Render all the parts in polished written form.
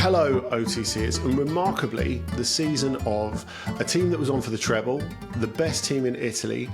Hello OTCers, and remarkably the season of a team that was on for the treble, the best team in Italy,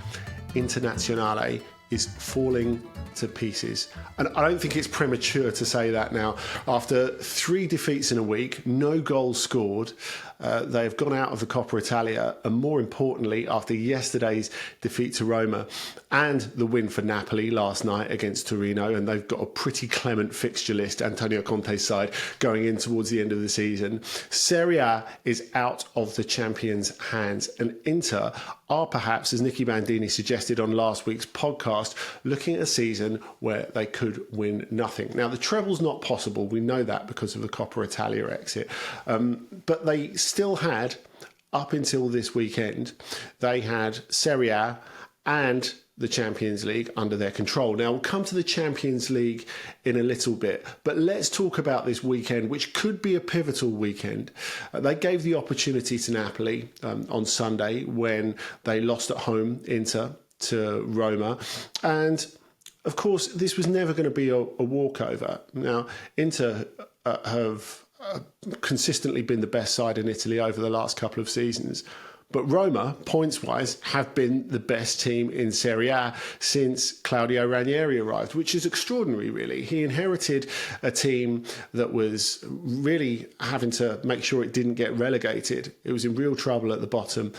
Internazionale, is falling to pieces. And I don't think it's premature to say that now. After 3 defeats in a week, no goals scored, they've gone out of the Coppa Italia, and more importantly, after yesterday's defeat to Roma and the win for Napoli last night against Torino, and they've got a pretty clement fixture list, Antonio Conte's side, going in towards the end of the season. Serie A is out of the champions' hands, and Inter are perhaps, as Nicky Bandini suggested on last week's podcast, looking at a season where they could win nothing. Now, the treble's not possible. We know that because of the Coppa Italia exit. But they still had, up until this weekend, they had Serie A and the Champions League under their control. Now, we'll come to the Champions League in a little bit, but let's talk about this weekend, which could be a pivotal weekend. They gave the opportunity to Napoli on Sunday when they lost at home to Roma, and of course this was never going to be a walkover. Now, Inter have consistently been the best side in Italy over the last couple of seasons, but Roma, points-wise, have been the best team in Serie A since Claudio Ranieri arrived, which is extraordinary, really. He inherited a team that was really having to make sure it didn't get relegated. It was in real trouble at the bottom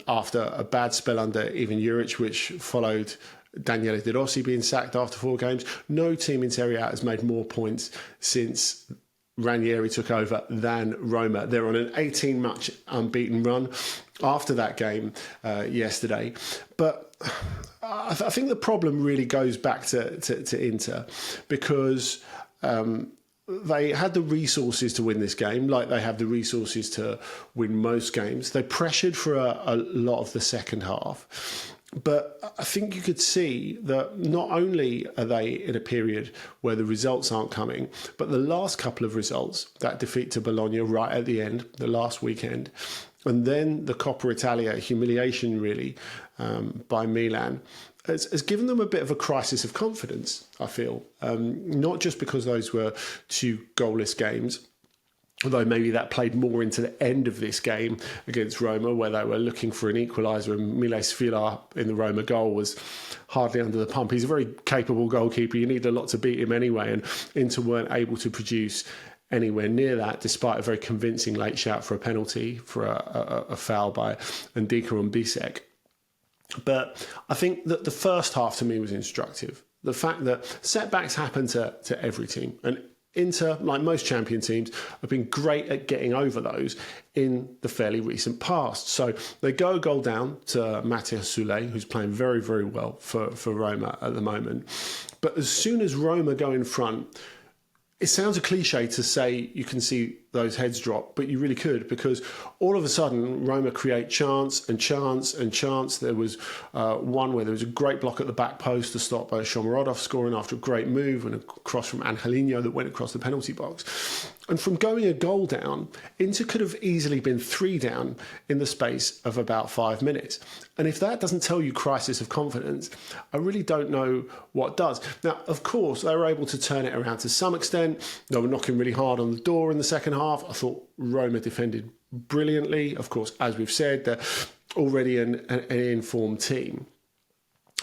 after a bad spell under Ivan Juric, which followed Daniele De Rossi being sacked after 4 games. No team in Serie A has made more points since Ranieri took over than Roma. They're on an 18-match unbeaten run after that game yesterday. But I think the problem really goes back to Inter, because they had the resources to win this game, like they have the resources to win most games. They pressured for a lot of the second half. But I think you could see that not only are they in a period where the results aren't coming, but the last couple of results, that defeat to Bologna right at the end, the last weekend, and then the Coppa Italia humiliation, really, by Milan, has given them a bit of a crisis of confidence, I feel. Not just because those were 2 goalless games, although maybe that played more into the end of this game against Roma, where they were looking for an equaliser, and Mile Sfila in the Roma goal was hardly under the pump. He's a very capable goalkeeper. You need a lot to beat him anyway, and Inter weren't able to produce anywhere near that, despite a very convincing late shout for a penalty for a foul by Ndika on Dissects. But I think that the first half to me was instructive. The fact that setbacks happen to every team, and Inter, like most champion teams, have been great at getting over those in the fairly recent past. So they go a goal down to Matteo Soulé, who's playing very, very well for Roma at the moment. But as soon as Roma go in front, it sounds a cliche to say you can see those heads drop, but you really could, because all of a sudden Roma create chance and chance and chance. There was one where there was a great block at the back post to stop Shomurodov scoring after a great move and a cross from Angelino that went across the penalty box. And from going a goal down, Inter could have easily been 3 down in the space of about 5 minutes. And if that doesn't tell you crisis of confidence, I really don't know what does. Now, of course, they were able to turn it around to some extent. They were knocking really hard on the door in the second half. I thought Roma defended brilliantly. Of course, as we've said, they're already an informed team.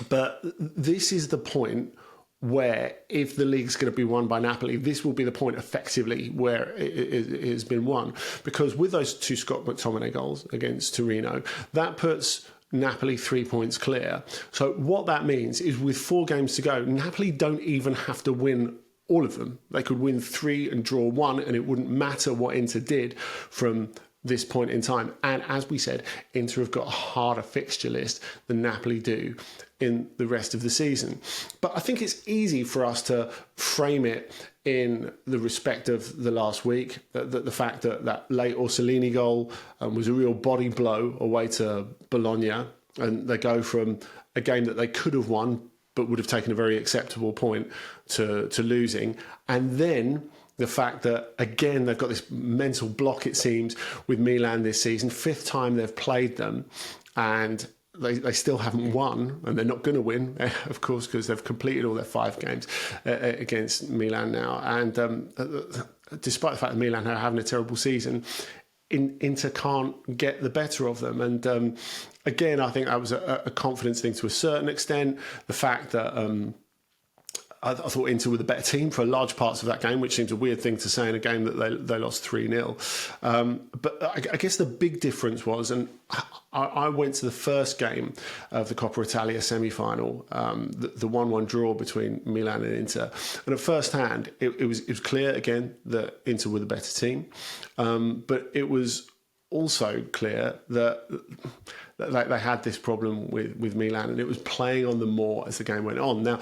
But this is the point where, if the league's going to be won by Napoli, this will be the point effectively where it has been won. Because with those 2 Scott McTominay goals against Torino, that puts Napoli 3 points clear. So what that means is, with 4 games to go, Napoli don't even have to win all of them. They could win 3 and draw 1, and it wouldn't matter what Inter did from this point in time. And as we said, Inter have got a harder fixture list than Napoli do in the rest of the season. But I think it's easy for us to frame it in the respect of the last week, the fact that late Orsolini goal was a real body blow away to Bologna, and they go from a game that they could have won but would have taken a very acceptable point to losing. And then the fact that, again, they've got this mental block, it seems, with Milan this season. 5th time they've played them, and they still haven't won, and they're not going to win, of course, because they've completed all their 5 games against Milan now. And despite the fact that Milan are having a terrible season, Inter can't get the better of them. And again, I think that was a confidence thing to a certain extent. The fact that I thought Inter were the better team for large parts of that game, which seems a weird thing to say in a game that they lost 3-0. But I guess the big difference was, and I went to the first game of the Coppa Italia semi-final, the 1-1 draw between Milan and Inter. And at first hand, it was clear again that Inter were the better team. But it was also clear that they had this problem with Milan, and it was playing on them more as the game went on. Now,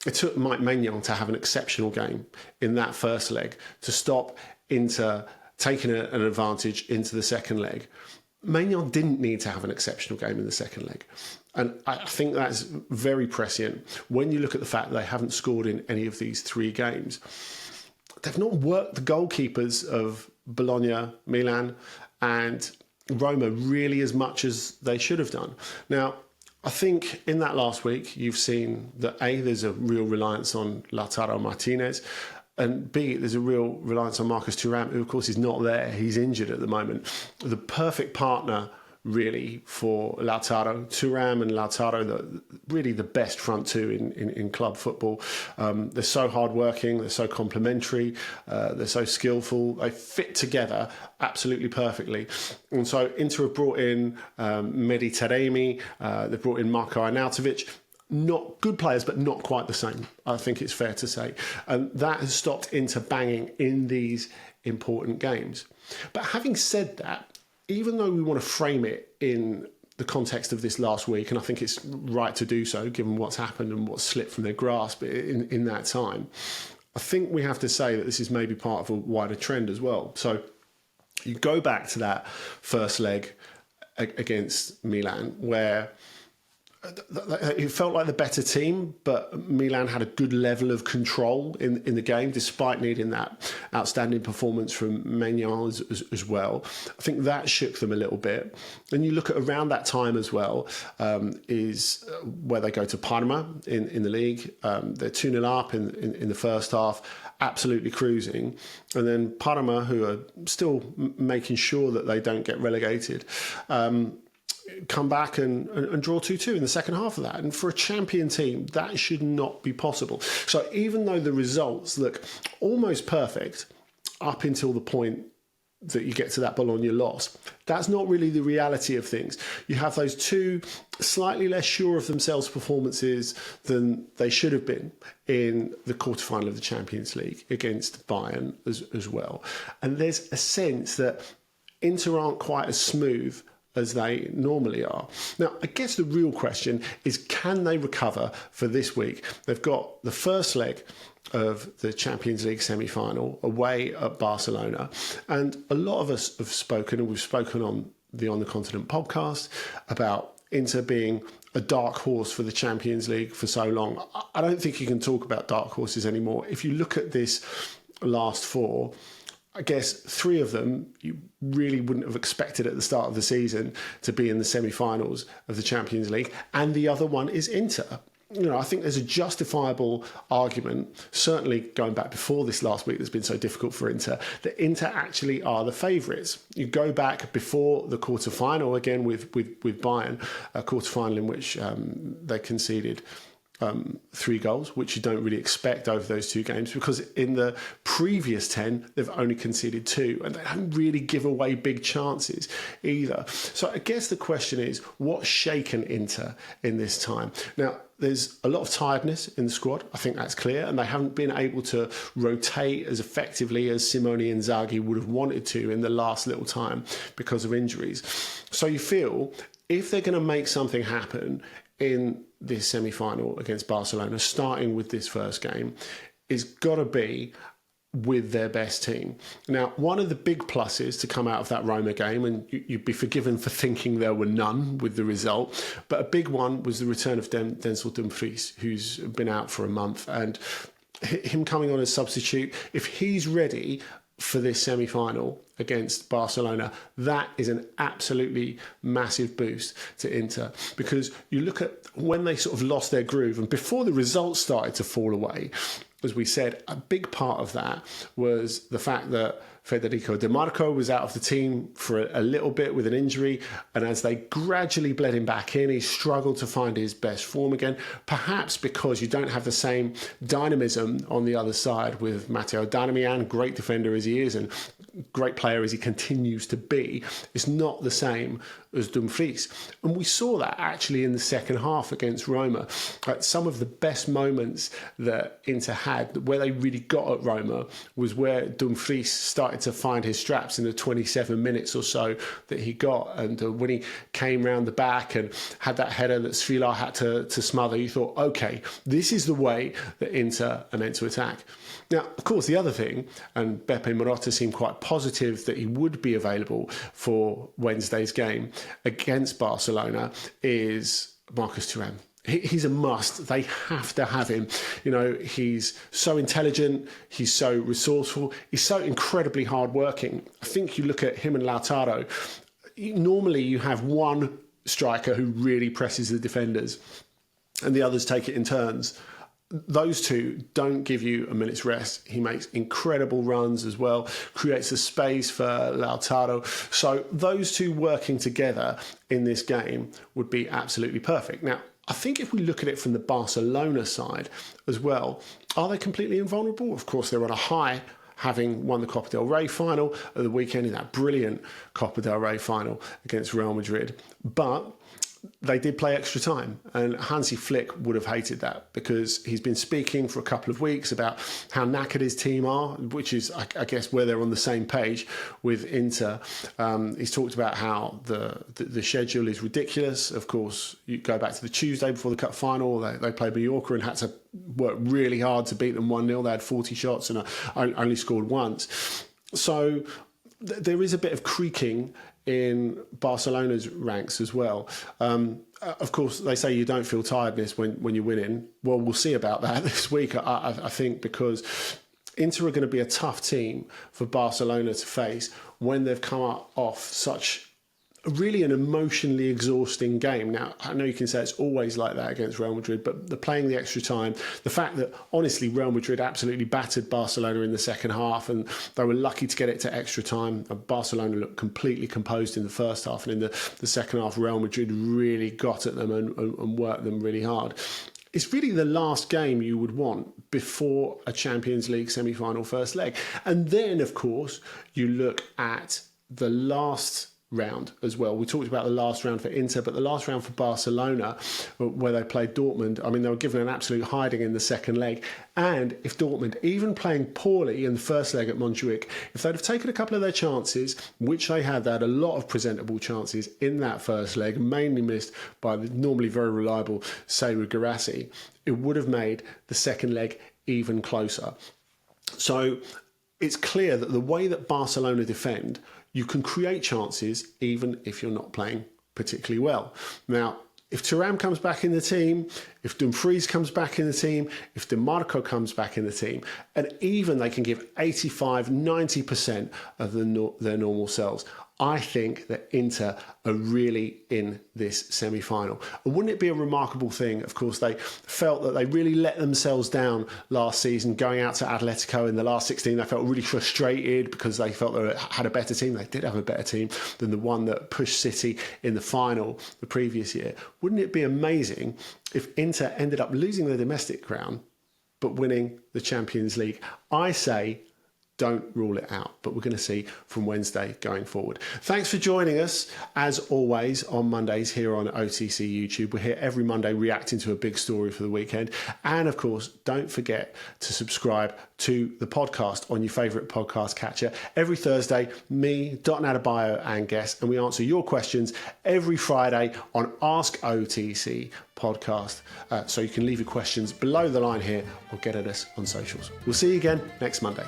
it took Mike Maignan to have an exceptional game in that first leg to stop Inter taking an advantage into the second leg. Maignan didn't need to have an exceptional game in the second leg. And I think that's very prescient when you look at the fact that they haven't scored in any of these 3 games. They've not worked the goalkeepers of Bologna, Milan and Roma really as much as they should have done. Now, I think in that last week, you've seen that A, there's a real reliance on Lautaro Martinez, and B, there's a real reliance on Marcus Thuram, who of course is not there. He's injured at the moment. The perfect partner really for Lautaro. Thuram and Lautaro, really the best front two in club football. They're so hardworking, they're so complementary, they're so skillful. They fit together absolutely perfectly. And so Inter have brought in Mehdi Taremi, they've brought in Marko Arnautovic. Not good players, but not quite the same, I think it's fair to say. And that has stopped Inter banging in these important games. But having said that, even though we want to frame it in the context of this last week, and I think it's right to do so, given what's happened and what's slipped from their grasp in that time, I think we have to say that this is maybe part of a wider trend as well. So you go back to that first leg against Milan, where it felt like the better team, but Milan had a good level of control in the game, despite needing that outstanding performance from Maignan as well. I think that shook them a little bit. And you look at around that time as well, is where they go to Parma in the league. They're 2-0 up in the first half, absolutely cruising. And then Parma, who are still making sure that they don't get relegated, come back and draw 2-2 in the second half of that. And for a champion team, that should not be possible. So even though the results look almost perfect up until the point that you get to that Bologna loss, that's not really the reality of things. You have those 2 slightly less sure of themselves performances than they should have been in the quarterfinal of the Champions League against Bayern as well. And there's a sense that Inter aren't quite as smooth as they normally are. Now, I guess the real question is, can they recover for this week? They've got the first leg of the Champions League semi-final away at Barcelona. And a lot of us have spoken, and we've spoken on the On the Continent podcast, about Inter being a dark horse for the Champions League for so long. I don't think you can talk about dark horses anymore. If you look at this last 4, I guess 3 of them you really wouldn't have expected at the start of the season to be in the semi-finals of the Champions League, and the other one is Inter. You know, I think there's a justifiable argument, certainly going back before this last week that's been so difficult for Inter, that Inter actually are the favourites. You go back before the quarter-final, again with Bayern, a quarter-final in which they conceded 3 goals, which you don't really expect over those 2 games, because in the previous 10, they've only conceded 2, and they don't really give away big chances either. So I guess the question is, what's shaken Inter in this time? Now, there's a lot of tiredness in the squad. I think that's clear, and they haven't been able to rotate as effectively as Simone Inzaghi would have wanted to in the last little time because of injuries. So you feel if they're going to make something happen in this semi-final against Barcelona, starting with this first game, is got to be with their best team. Now, one of the big pluses to come out of that Roma game, and you'd be forgiven for thinking there were none with the result, but a big one was the return of Denzel Dumfries, who's been out for a month, and him coming on as substitute, if he's ready, for this semi-final against Barcelona. That is an absolutely massive boost to Inter, because you look at when they sort of lost their groove and before the results started to fall away, as we said, a big part of that was the fact that Federico Di Marco was out of the team for a little bit with an injury, and as they gradually bled him back in, he struggled to find his best form again, perhaps because you don't have the same dynamism on the other side with Matteo Darmian, great defender as he is and great player as he continues to be. It's not the same as Dumfries. And we saw that actually in the second half against Roma. Some of the best moments that Inter had, where they really got at Roma, was where Dumfries started to find his straps in the 27 minutes or so that he got. And when he came round the back and had that header that Svilar had to smother, you thought, okay, this is the way that Inter are meant to attack. Now, of course, the other thing, and Beppe Marotta seemed quite positive that he would be available for Wednesday's game against Barcelona, is Marcus Thuram. He's a must. They have to have him. You know, he's so intelligent. He's so resourceful. He's so incredibly hardworking. I think you look at him and Lautaro, normally you have one striker who really presses the defenders and the others take it in turns. Those two don't give you a minute's rest. He makes incredible runs as well, creates a space for Lautaro. So those two working together in this game would be absolutely perfect. Now, I think if we look at it from the Barcelona side as well, are they completely invulnerable? Of course, they're on a high, having won the Coppa del Rey final at the weekend in that brilliant Coppa del Rey final against Real Madrid. But they did play extra time, and Hansi Flick would have hated that, because he's been speaking for a couple of weeks about how knackered his team are, which is, I guess, where they're on the same page with Inter. He's talked about how the schedule is ridiculous. Of course, you go back to the Tuesday before the cup final, they played Mallorca and had to work really hard to beat them 1-0. They had 40 shots and only scored once. So there is a bit of creaking in Barcelona's ranks as well. Of course, they say you don't feel tiredness when you're winning. Well, we'll see about that this week, I think, because Inter are going to be a tough team for Barcelona to face when they've come off such really an emotionally exhausting game. Now, I know you can say it's always like that against Real Madrid, but they're playing the extra time. The fact that, honestly, Real Madrid absolutely battered Barcelona in the second half, and they were lucky to get it to extra time. Barcelona looked completely composed in the first half, and in the second half, Real Madrid really got at them and worked them really hard. It's really the last game you would want before a Champions League semi-final first leg. And then, of course, you look at the last round as well. We talked about the last round for Inter, but the last round for Barcelona, where they played Dortmund, I mean, they were given an absolute hiding in the second leg. And if Dortmund, even playing poorly in the first leg at Montjuic, if they'd have taken a couple of their chances, which they had a lot of presentable chances in that first leg, mainly missed by the normally very reliable Seydou Guirassy, it would have made the second leg even closer. So it's clear that the way that Barcelona defend, you can create chances even if you're not playing particularly well. Now, if Thuram comes back in the team, if Dumfries comes back in the team, if Di Marco comes back in the team, and even they can give 85, 90% of their normal selves, I think that Inter are really in this semi-final. And wouldn't it be a remarkable thing? Of course, they felt that they really let themselves down last season, going out to Atletico in the last 16. They felt really frustrated because they felt they had a better team. They did have a better team than the one that pushed City in the final the previous year. Wouldn't it be amazing if Inter ended up losing their domestic crown but winning the Champions League? I say, don't rule it out, but we're going to see from Wednesday going forward. Thanks for joining us, as always, on Mondays here on OTC YouTube. We're here every Monday reacting to a big story for the weekend. And of course, don't forget to subscribe to the podcast on your favourite podcast catcher. Every Thursday, me, Dotun Adebayo, and guests, and we answer your questions every Friday on Ask OTC podcast. So you can leave your questions below the line here or get at us on socials. We'll see you again next Monday.